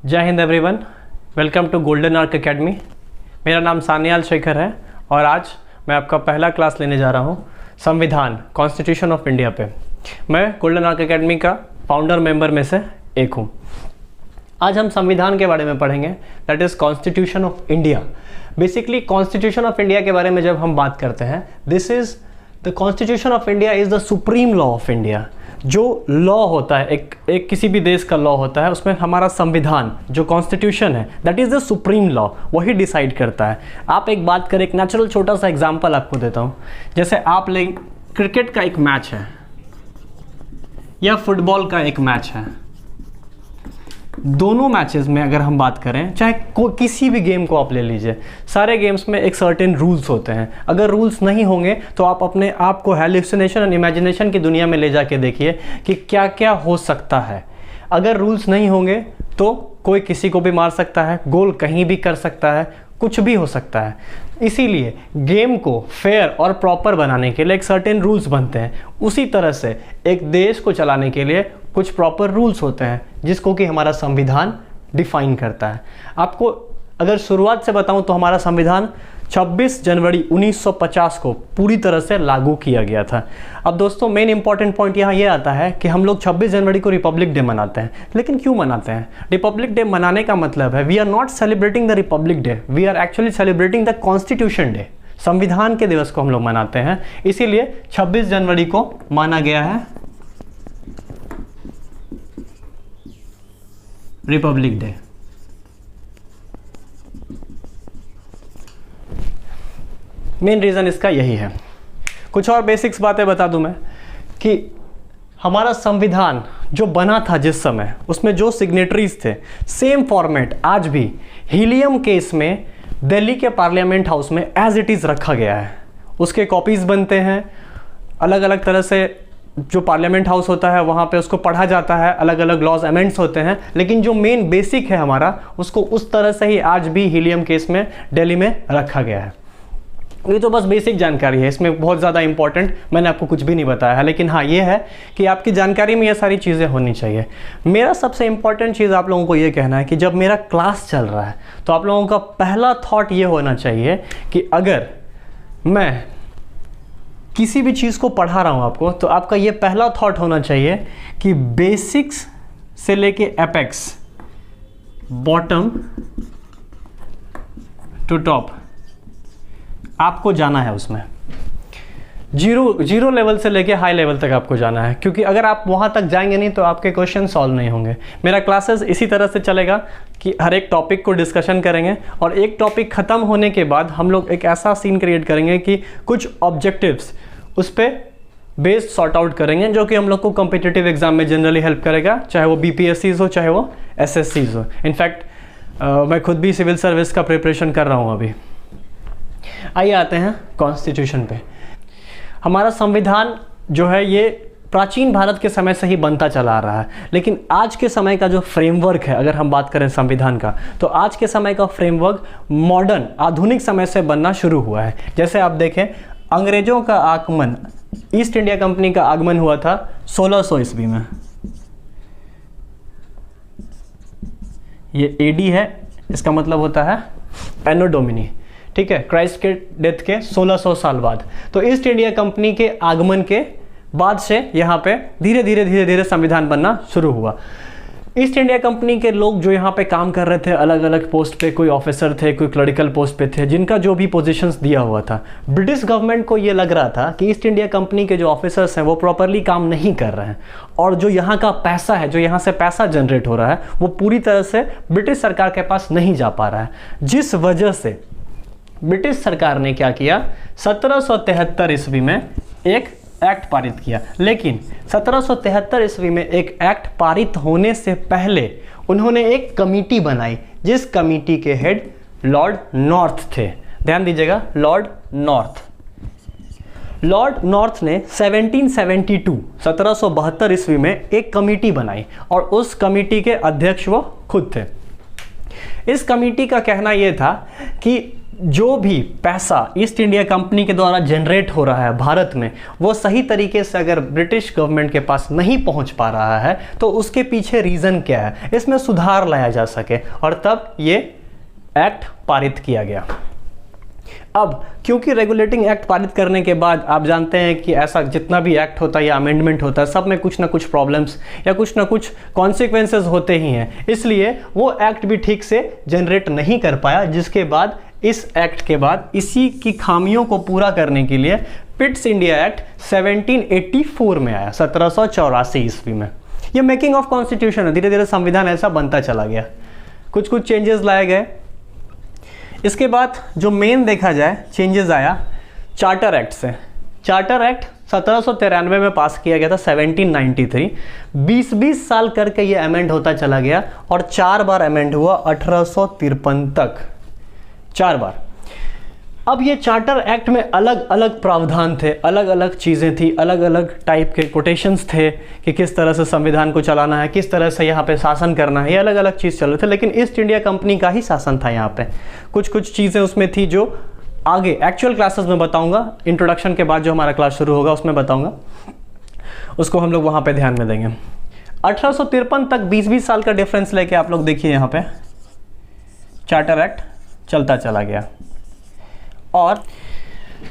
जय हिंद everyone, welcome to Golden Arc Academy. मेरा नाम सान्याल शेखर है और आज मैं आपका पहला क्लास लेने जा रहा हूँ संविधान कॉन्स्टिट्यूशन ऑफ इंडिया पे। मैं गोल्डन आर्क एकेडमी का फाउंडर मेंबर में से एक हूँ। आज हम संविधान के बारे में पढ़ेंगे, that is constitution of India. Basically constitution of India के बारे में जब हम बात करते हैं, this is the constitution of India is the supreme law of India. जो लॉ होता है, एक किसी भी देश का लॉ होता है, उसमें हमारा संविधान जो कॉन्स्टिट्यूशन है that is the supreme law, वही डिसाइड करता है। आप एक बात करें, एक नेचुरल छोटा सा एग्जांपल आपको देता हूँ। जैसे आप ले क्रिकेट का एक मैच है या फुटबॉल का एक मैच है, दोनों मैचेस में अगर हम बात करें, चाहे किसी भी गेम को आप ले लीजिए, सारे गेम्स में एक सर्टेन रूल्स होते हैं। अगर रूल्स नहीं होंगे तो आप अपने आप को हैलुसिनेशन और इमेजिनेशन की दुनिया में ले जाके देखिए कि क्या क्या हो सकता है। अगर रूल्स नहीं होंगे तो कोई किसी को भी मार सकता है, गोल कहीं भी कर सकता है, कुछ भी हो सकता है। इसीलिए गेम को फेयर और प्रॉपर बनाने के लिए एक सर्टेन रूल्स बनते हैं। उसी तरह से एक देश को चलाने के लिए कुछ प्रॉपर रूल्स होते हैं जिसको कि हमारा संविधान डिफाइन करता है। आपको अगर शुरुआत से बताऊं तो हमारा संविधान 26 जनवरी 1950 को पूरी तरह से लागू किया गया था। अब दोस्तों, मेन इंपॉर्टेंट पॉइंट यहाँ ये आता है कि हम लोग 26 जनवरी को रिपब्लिक डे मनाते हैं। लेकिन क्यों मनाते हैं? रिपब्लिक डे मनाने का मतलब है we are not celebrating the Republic Day, we are actually celebrating the Constitution Day. संविधान के दिवस को हम लोग मनाते हैं, इसीलिए 26 जनवरी को माना गया है रिपब्लिक डे। मेन रीज़न इसका यही है। कुछ और बेसिक्स बातें बता दूं मैं कि हमारा संविधान जो बना था जिस समय, उसमें जो सिग्नेटरीज थे, सेम फॉर्मेट आज भी हीलियम केस में दिल्ली के पार्लियामेंट हाउस में एज इट इज़ रखा गया है। उसके कॉपीज़ बनते हैं, अलग अलग तरह से जो पार्लियामेंट हाउस होता है वहाँ पे उसको पढ़ा जाता है, अलग अलग लॉज अमेंड्स होते हैं, लेकिन जो मेन बेसिक है हमारा, उसको उस तरह से ही आज भी हीलियम केस में दिल्ली में रखा गया है। ये तो बस बेसिक जानकारी है, इसमें बहुत ज़्यादा इंपॉर्टेंट मैंने आपको कुछ भी नहीं बताया है, लेकिन हाँ ये है कि आपकी जानकारी में ये सारी चीज़ें होनी चाहिए। मेरा सबसे इंपॉर्टेंट चीज़ आप लोगों को ये कहना है कि जब मेरा क्लास चल रहा है तो आप लोगों का पहला थॉट ये होना चाहिए कि अगर मैं किसी भी चीज़ को पढ़ा रहा हूँ आपको, तो आपका ये पहला थॉट होना चाहिए कि बेसिक्स से लेके एपेक्स, बॉटम टू टॉप आपको जाना है। उसमें जीरो लेवल से लेके हाई लेवल तक आपको जाना है, क्योंकि अगर आप वहाँ तक जाएंगे नहीं तो आपके क्वेश्चन सॉल्व नहीं होंगे। मेरा क्लासेस इसी तरह से चलेगा कि हर एक टॉपिक को डिस्कशन करेंगे और एक टॉपिक ख़त्म होने के बाद हम लोग एक ऐसा सीन क्रिएट करेंगे कि कुछ ऑब्जेक्टिव्स उस पर बेस्ड सॉर्ट आउट करेंगे, जो कि हम लोग को कॉम्पिटिटिव एग्जाम में जनरली हेल्प करेगा, चाहे वो BPSCs हो चाहे वो SSCs हो। इनफैक्ट मैं खुद भी सिविल सर्विस का प्रिपरेशन कर रहा हूँ अभी। आइए आते हैं कॉन्स्टिट्यूशन पे। हमारा संविधान जो है ये प्राचीन भारत के समय से ही बनता चला आ रहा है, लेकिन आज के समय का जो फ्रेमवर्क है, अगर हम बात करें संविधान का, तो आज के समय का फ्रेमवर्क मॉडर्न आधुनिक समय से बनना शुरू हुआ है। जैसे आप देखें, अंग्रेजों का आगमन, ईस्ट इंडिया कंपनी का आगमन हुआ था 1600 ईस्वी में। ये AD है, इसका मतलब होता है एनो डोमिनी, ठीक है, क्राइस्ट के डेथ के 1600 साल बाद। तो ईस्ट इंडिया कंपनी के आगमन के बाद से यहाँ पे धीरे धीरे संविधान बनना शुरू हुआ। ईस्ट इंडिया कंपनी के लोग जो यहाँ पे काम कर रहे थे, अलग अलग पोस्ट पे, कोई ऑफिसर थे, कोई क्लरिकल पोस्ट पे थे, जिनका जो भी पोजीशंस दिया हुआ था, ब्रिटिश गवर्नमेंट को ये लग रहा था कि ईस्ट इंडिया कंपनी के जो ऑफिसर्स हैं वो प्रॉपरली काम नहीं कर रहे हैं, और जो यहाँ का पैसा है, जो यहाँ से पैसा जनरेट हो रहा है, वो पूरी तरह से ब्रिटिश सरकार के पास नहीं जा पा रहा है। जिस वजह से ब्रिटिश सरकार ने क्या किया, 1773 ईस्वी में एक एक्ट पारित किया। लेकिन 1773 ईस्वी में एक एक्ट पारित होने से पहले उन्होंने एक कमेटी बनाई, जिस कमेटी के हेड लॉर्ड नॉर्थ थे। ध्यान दीजिएगा, लॉर्ड नॉर्थ ने 1772 ईस्वी में एक कमेटी बनाई और उस कमेटी के अध्यक्ष वो खुद थे। इस कमेटी का कहना यह था कि जो भी पैसा ईस्ट इंडिया कंपनी के द्वारा जनरेट हो रहा है भारत में, वो सही तरीके से अगर ब्रिटिश गवर्नमेंट के पास नहीं पहुंच पा रहा है तो उसके पीछे रीज़न क्या है, इसमें सुधार लाया जा सके, और तब ये एक्ट पारित किया गया। अब क्योंकि रेगुलेटिंग एक्ट पारित करने के बाद आप जानते हैं कि ऐसा जितना भी एक्ट होता है या अमेंडमेंट होता है, सब में कुछ ना कुछ प्रॉब्लम्स या कुछ ना कुछ कॉन्सिक्वेंसेस होते ही हैं, इसलिए वो एक्ट भी ठीक से जनरेट नहीं कर पाया, जिसके बाद इस एक्ट के बाद इसी की खामियों को पूरा करने के लिए पिट्स इंडिया एक्ट 1784 में आया, 1784 ईस्वी में। ये मेकिंग ऑफ कॉन्स्टिट्यूशन है, धीरे धीरे संविधान ऐसा बनता चला गया, कुछ कुछ चेंजेस लाए गए। इसके बाद जो मेन देखा जाए चेंजेस आया चार्टर एक्ट से। चार्टर एक्ट 1793 में पास किया गया था, 1793, 20-20 साल करके ये अमेंड होता चला गया और 4 बार अमेंड हुआ 1853 तक, 4 बार। अब ये चार्टर एक्ट में अलग अलग प्रावधान थे, अलग अलग चीज़ें थी, अलग अलग टाइप के कोटेशंस थे कि किस तरह से संविधान को चलाना है, किस तरह से यहाँ पे शासन करना है, ये अलग अलग चीज़ चल रहे थे, लेकिन ईस्ट इंडिया कंपनी का ही शासन था यहाँ पे। कुछ कुछ चीज़ें उसमें थी जो आगे एक्चुअल क्लासेस में बताऊँगा, इंट्रोडक्शन के बाद जो हमारा क्लास शुरू होगा उसमें बताऊँगा, उसको हम लोग वहाँ पर ध्यान में देंगे। 1853 तक 20-20 साल का डिफरेंस लेके आप लोग देखिए, यहाँ पे चार्टर एक्ट चलता चला गया और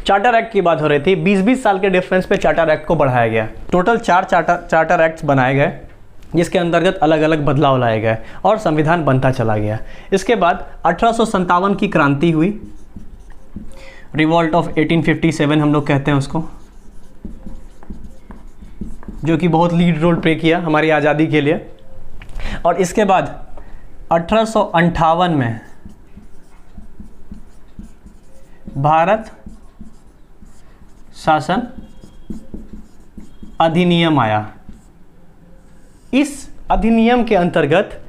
चार्टर एक्ट की बात हो रही थी, 20-20 साल के डिफरेंस पे चार्टर एक्ट को बढ़ाया गया। टोटल 4 चार्टर एक्ट्स बनाए गए, जिसके अंतर्गत अलग अलग बदलाव लाए गए और संविधान बनता चला गया। इसके बाद 1857 की क्रांति हुई, रिवॉल्ट ऑफ 1857 हम लोग कहते हैं उसको, जो कि बहुत लीड रोल प्ले किया हमारी आज़ादी के लिए। और इसके बाद 1858 में भारत शासन अधिनियम आया। इस अधिनियम के अंतर्गत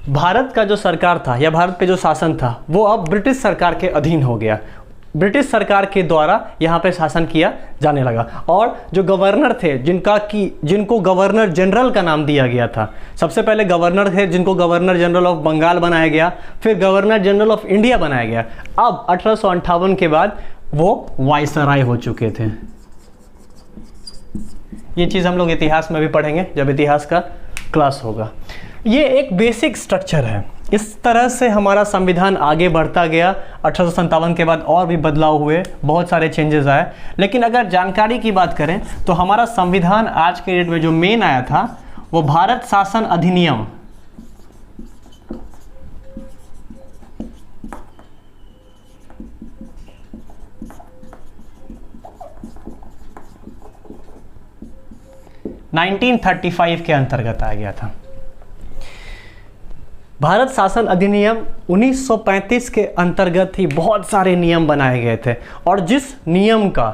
भारत का जो सरकार था या भारत पे जो शासन था वो अब ब्रिटिश सरकार के अधीन हो गया। ब्रिटिश सरकार के द्वारा यहाँ पे शासन किया जाने लगा और जो गवर्नर थे जिनको गवर्नर जनरल का नाम दिया गया था, सबसे पहले गवर्नर थे जिनको गवर्नर जनरल ऑफ बंगाल बनाया गया, फिर गवर्नर जनरल ऑफ इंडिया बनाया गया। अब 1858 के बाद वो वायसराय हो चुके थे। ये चीज़ हम लोग इतिहास में भी पढ़ेंगे जब इतिहास का क्लास होगा। ये एक बेसिक स्ट्रक्चर है, इस तरह से हमारा संविधान आगे बढ़ता गया। 1857 के बाद और भी बदलाव हुए, बहुत सारे चेंजेस आए, लेकिन अगर जानकारी की बात करें तो हमारा संविधान आज के डेट में जो मेन आया था वो भारत शासन अधिनियम, नाइनटीन 1935 के अंतर्गत आ गया था। भारत शासन अधिनियम 1935 के अंतर्गत ही बहुत सारे नियम बनाए गए थे और जिस नियम का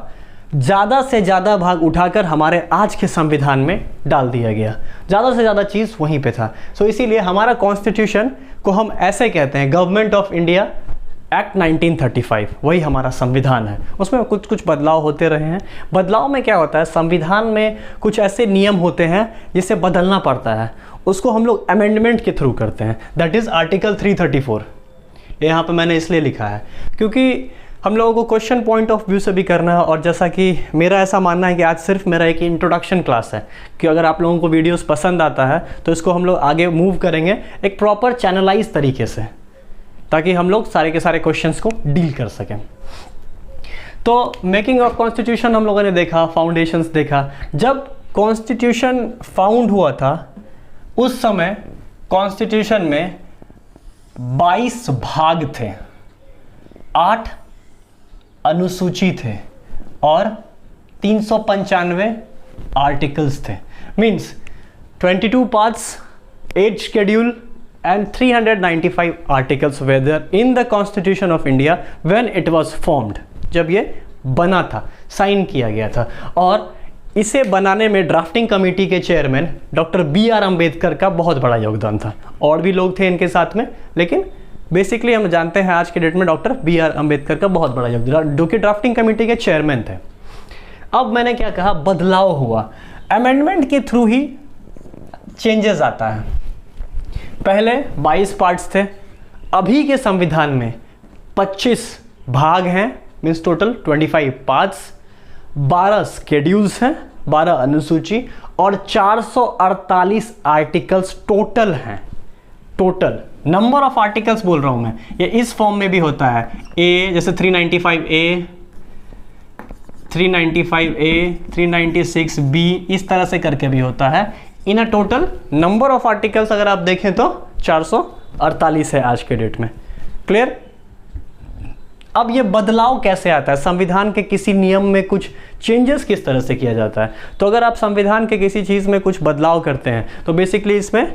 ज़्यादा से ज़्यादा भाग उठाकर हमारे आज के संविधान में डाल दिया गया, ज़्यादा से ज़्यादा चीज़ वहीं पे था। सो इसीलिए हमारा कॉन्स्टिट्यूशन को हम ऐसे कहते हैं, गवर्नमेंट ऑफ इंडिया एक्ट 1935, वही हमारा संविधान है। उसमें कुछ कुछ बदलाव होते रहे हैं। बदलाव में क्या होता है, संविधान में कुछ ऐसे नियम होते हैं जिसे बदलना पड़ता है, उसको हम लोग अमेंडमेंट के थ्रू करते हैं, दैट इज़ आर्टिकल 334। यहाँ पे मैंने इसलिए लिखा है क्योंकि हम लोगों को क्वेश्चन पॉइंट ऑफ व्यू से भी करना है, और जैसा कि मेरा ऐसा मानना है कि आज सिर्फ मेरा एक इंट्रोडक्शन क्लास है कि अगर आप लोगों को वीडियोस पसंद आता है तो इसको हम लोग आगे मूव करेंगे एक प्रॉपर चैनलाइज तरीके से, ताकि हम लोग सारे के सारे क्वेश्चंस को डील कर सकें। तो मेकिंग ऑफ कॉन्स्टिट्यूशन हम लोगों ने देखा, फाउंडेशंस देखा। जब कॉन्स्टिट्यूशन फाउंड हुआ था उस समय कॉन्स्टिट्यूशन में 22 भाग थे, 8 अनुसूची थे और 395 आर्टिकल्स थे। Means 22 parts, 8 schedule and 395 articles were there in the Constitution of India when it was formed, जब ये बना था, साइन किया गया था। और इसे बनाने में ड्राफ्टिंग कमेटी के चेयरमैन डॉक्टर BR अम्बेडकर का बहुत बड़ा योगदान था, और भी लोग थे इनके साथ में, लेकिन बेसिकली हम जानते हैं आज के डेट में डॉक्टर BR अम्बेडकर का बहुत बड़ा योगदान, जो कि ड्राफ्टिंग कमेटी के चेयरमैन थे। अब मैंने क्या कहा, बदलाव हुआ, अमेंडमेंट के थ्रू ही चेंजेस आता है। पहले 22 पार्ट्स थे, अभी के संविधान में 25 भाग हैं, मीन्स टोटल 25 पार्ट्स, 12 स्केड्यूल्स हैं, 12 अनुसूची और 448 आर्टिकल्स टोटल हैं। टोटल नंबर ऑफ आर्टिकल्स बोल रहा हूं मैं, ये इस फॉर्म में भी होता है। ए जैसे 395A, 395A, 396B, इस तरह से करके भी होता है। In a total number of articles अगर आप देखें तो 448 है आज के डेट में। क्लियर? अब ये बदलाव कैसे आता है, संविधान के किसी नियम में कुछ चेंजेस किस तरह से किया जाता है? तो अगर आप संविधान के किसी चीज़ में कुछ बदलाव करते हैं तो बेसिकली इसमें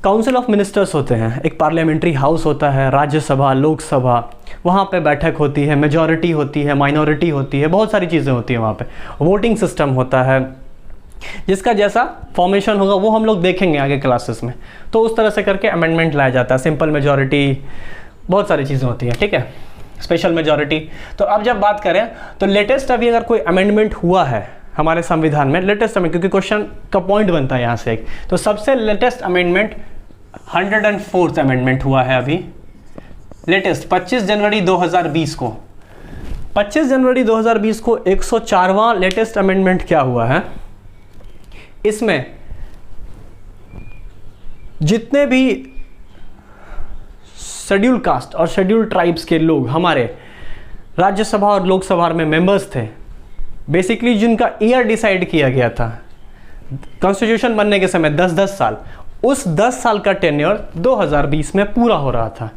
काउंसिल ऑफ मिनिस्टर्स होते हैं, एक पार्लियामेंट्री हाउस होता है, राज्यसभा, लोकसभा, वहाँ पे बैठक होती है, मेजॉरिटी होती है, माइनॉरिटी होती है, बहुत सारी चीज़ें होती हैं वहाँ पे। वोटिंग सिस्टम होता है, जिसका जैसा फॉर्मेशन होगा वो हम लोग देखेंगे आगे क्लासेस में। तो उस तरह से करके अमेंडमेंट लाया जाता है, सिंपल मेजॉरिटी, बहुत सारी चीज़ें होती हैं, ठीक है, स्पेशल मेजॉरिटी। तो अब जब बात करें तो लेटेस्ट अभी अगर कोई अमेंडमेंट हुआ है हमारे संविधान में, लेटेस्ट अमेंडमेंट, क्योंकि क्वेश्चन का पॉइंट बनता है यहाँ से एक, तो सबसे लेटेस्ट अमेंडमेंट 104th अमेंडमेंट हुआ है अभी लेटेस्ट 25 जनवरी 2020 को। 25 जनवरी 2020 को 104वां लेटेस्ट अमेंडमेंट क्या हुआ है, इसमें जितने भी शेड्यूल कास्ट और शेड्यूल ट्राइब्स के लोग हमारे राज्यसभा और लोकसभा में मेंबर्स थे, बेसिकली जिनका ईयर डिसाइड किया गया था कॉन्स्टिट्यूशन बनने के समय 10-10 साल, उस 10 साल का टेन्योर 2020 में पूरा हो रहा था,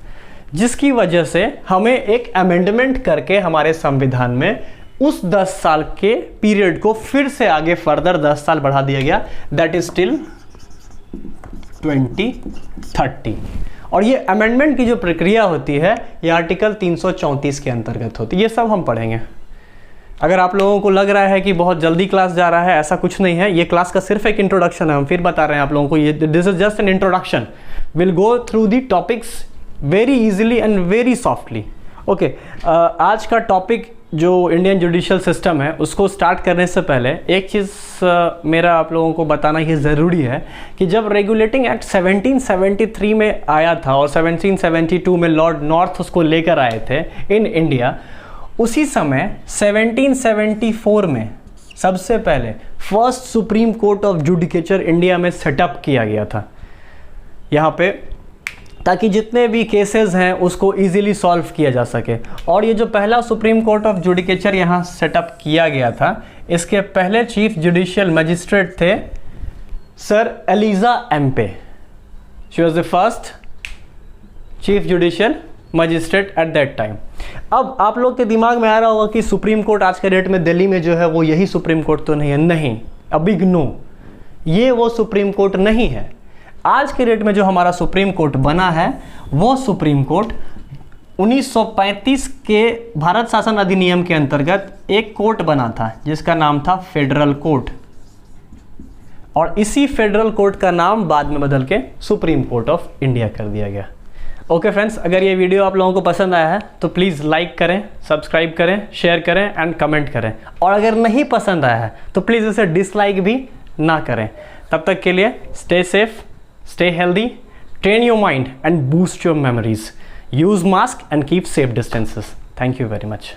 जिसकी वजह से हमें एक अमेंडमेंट करके हमारे संविधान में उस 10 साल के पीरियड को फिर से आगे फर्दर 10 साल बढ़ा दिया गया, दैट इज टिल 2030। और ये अमेंडमेंट की जो प्रक्रिया होती है ये आर्टिकल 334 के अंतर्गत होती है। ये सब हम पढ़ेंगे। अगर आप लोगों को लग रहा है कि बहुत जल्दी क्लास जा रहा है, ऐसा कुछ नहीं है, ये क्लास का सिर्फ एक इंट्रोडक्शन है। हम फिर बता रहे हैं आप लोगों को, ये this is just an introduction, will go through the topics very easily and very softly. Okay, आज का टॉपिक जो इंडियन जुडिशियल सिस्टम है उसको स्टार्ट करने से पहले एक चीज़ मेरा आप लोगों को बताना ये ज़रूरी है कि जब रेगुलेटिंग एक्ट 1773 में आया था और 1772 में लॉर्ड नॉर्थ उसको लेकर आए थे इन इंडिया, उसी समय 1774 में सबसे पहले first supreme Court of judicature India में सेटअप किया गया था यहाँ पे, ताकि जितने भी केसेस हैं उसको इजीली सॉल्व किया जा सके। और ये जो पहला सुप्रीम कोर्ट ऑफ जुडिकेचर यहाँ सेटअप किया गया था, इसके पहले चीफ जुडिशियल मजिस्ट्रेट थे Sir Elijah Impey. She was the first chief judicial magistrate at that time. अब आप लोग के दिमाग में आ रहा होगा कि सुप्रीम कोर्ट आज के डेट में दिल्ली में जो है वो यही सुप्रीम कोर्ट तो नहीं है। नहीं, अ बिग नो, ये वो सुप्रीम कोर्ट नहीं है। आज के डेट में जो हमारा सुप्रीम कोर्ट बना है वो सुप्रीम कोर्ट 1935 के भारत शासन अधिनियम के अंतर्गत एक कोर्ट बना था जिसका नाम था फेडरल कोर्ट, और इसी फेडरल कोर्ट का नाम बाद में बदल के सुप्रीम कोर्ट ऑफ इंडिया कर दिया गया। ओके फ्रेंड्स, अगर ये वीडियो आप लोगों को पसंद आया है तो प्लीज़ लाइक करें, सब्सक्राइब करें, शेयर करें एंड कमेंट करें, और अगर नहीं पसंद आया है तो प्लीज़ इसे डिसलाइक भी ना करें। तब तक के लिए stay safe, stay healthy, train your mind and boost your memories. Use mask and keep safe distances. Thank you very much.